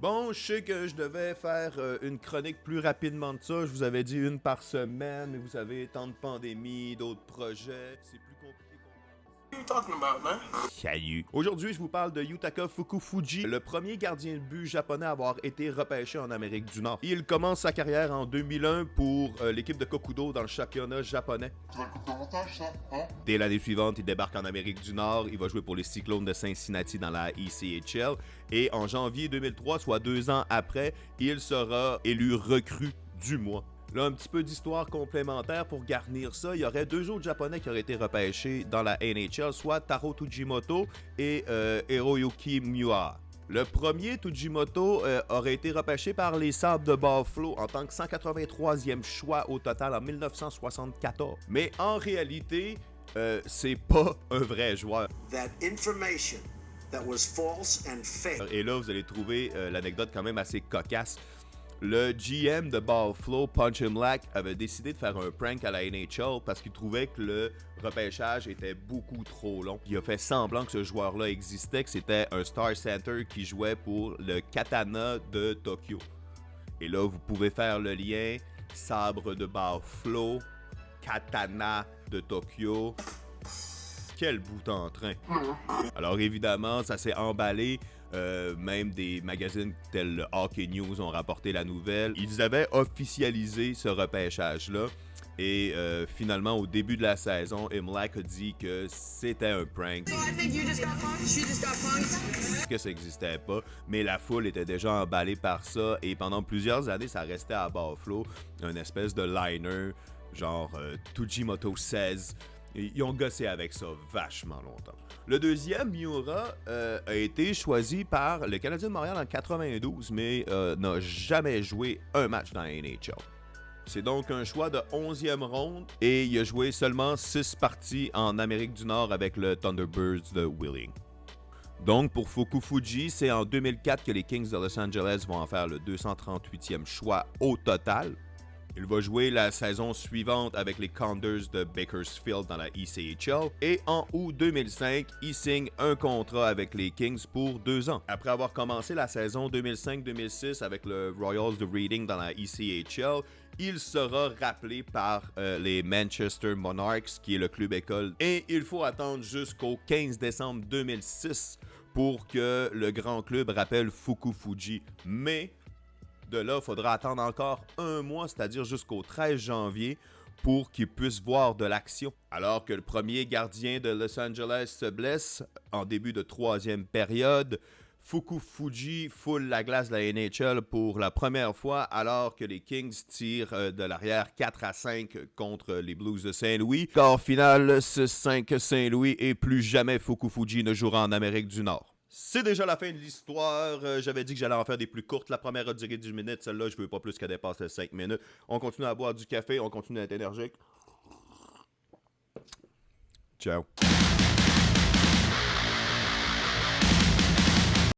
Bon, je sais que je devais faire une chronique plus rapidement de ça. Je vous avais dit une par semaine, mais vous savez, tant de pandémie, d'autres projets, c'est plus compliqué qu'on What are you talking about, man? Salut! Aujourd'hui, je vous parle de Yutaka Fukufuji, le premier gardien de but japonais à avoir été repêché en Amérique du Nord. Il commence sa carrière en 2001 pour l'équipe de Kokudo dans le championnat japonais. Ça coûte davantage, ça, hein? Dès l'année suivante, il débarque en Amérique du Nord. Il va jouer pour les Cyclones de Cincinnati dans la ECHL. Et en janvier 2003, soit 2 ans après, il sera élu recrue du mois. Là, un petit peu d'histoire complémentaire pour garnir ça. Il y aurait 2 autres Japonais qui auraient été repêchés dans la NHL, soit Taro Tsujimoto et Hiroyuki Miura. Le premier, Tsujimoto, aurait été repêché par les Sabres de Buffalo en tant que 183e choix au total en 1974. Mais en réalité, c'est pas un vrai joueur. That information that was false and fake. Et là, vous allez trouver l'anecdote quand même assez cocasse. Le GM de Buffalo, Punch Imlach, avait décidé de faire un prank à la NHL parce qu'il trouvait que le repêchage était beaucoup trop long. Il a fait semblant que ce joueur-là existait, que c'était un Star Center qui jouait pour le Katana de Tokyo. Et là, vous pouvez faire le lien sabre de Buffalo, Katana de Tokyo. Quel bout en train! Alors évidemment, ça s'est emballé. Même des magazines tels le Hockey News ont rapporté la nouvelle. Ils avaient officialisé ce repêchage-là. Et finalement, au début de la saison, Imlach a dit que c'était un prank. Que ça n'existait pas. Mais la foule était déjà emballée par ça. Et pendant plusieurs années, ça restait à Buffalo. Une espèce de liner, genre Tsujimoto 16. Ils ont gossé avec ça vachement longtemps. Le deuxième, Miura, a été choisi par le Canadien de Montréal en 92, mais n'a jamais joué un match dans la NHL. C'est donc un choix de 11e ronde et il a joué seulement 6 parties en Amérique du Nord avec le Thunderbirds de Wheeling. Donc pour Fukufuji, c'est en 2004 que les Kings de Los Angeles vont en faire le 238e choix au total. Il va jouer la saison suivante avec les Condors de Bakersfield dans la ECHL. Et en août 2005, il signe un contrat avec les Kings pour 2 ans. Après avoir commencé la saison 2005-2006 avec le Royals de Reading dans la ECHL, il sera rappelé par les Manchester Monarchs, qui est le club école. Et il faut attendre jusqu'au 15 décembre 2006 pour que le grand club rappelle Fukufuji. Mais de là, il faudra attendre encore un mois, c'est-à-dire jusqu'au 13 janvier, pour qu'il puisse voir de l'action. Alors que le premier gardien de Los Angeles se blesse en début de 3e période, Fukufuji foule la glace de la NHL pour la première fois, alors que les Kings tirent de l'arrière 4-5 contre les Blues de Saint-Louis. Score final 6-5 Saint-Louis et plus jamais Fukufuji ne jouera en Amérique du Nord. C'est déjà la fin de l'histoire. J'avais dit que j'allais en faire des plus courtes. La première a duré 10 minutes. Celle-là, je veux pas plus qu'elle dépasse les 5 minutes. On continue à boire du café. On continue à être énergique. Ciao.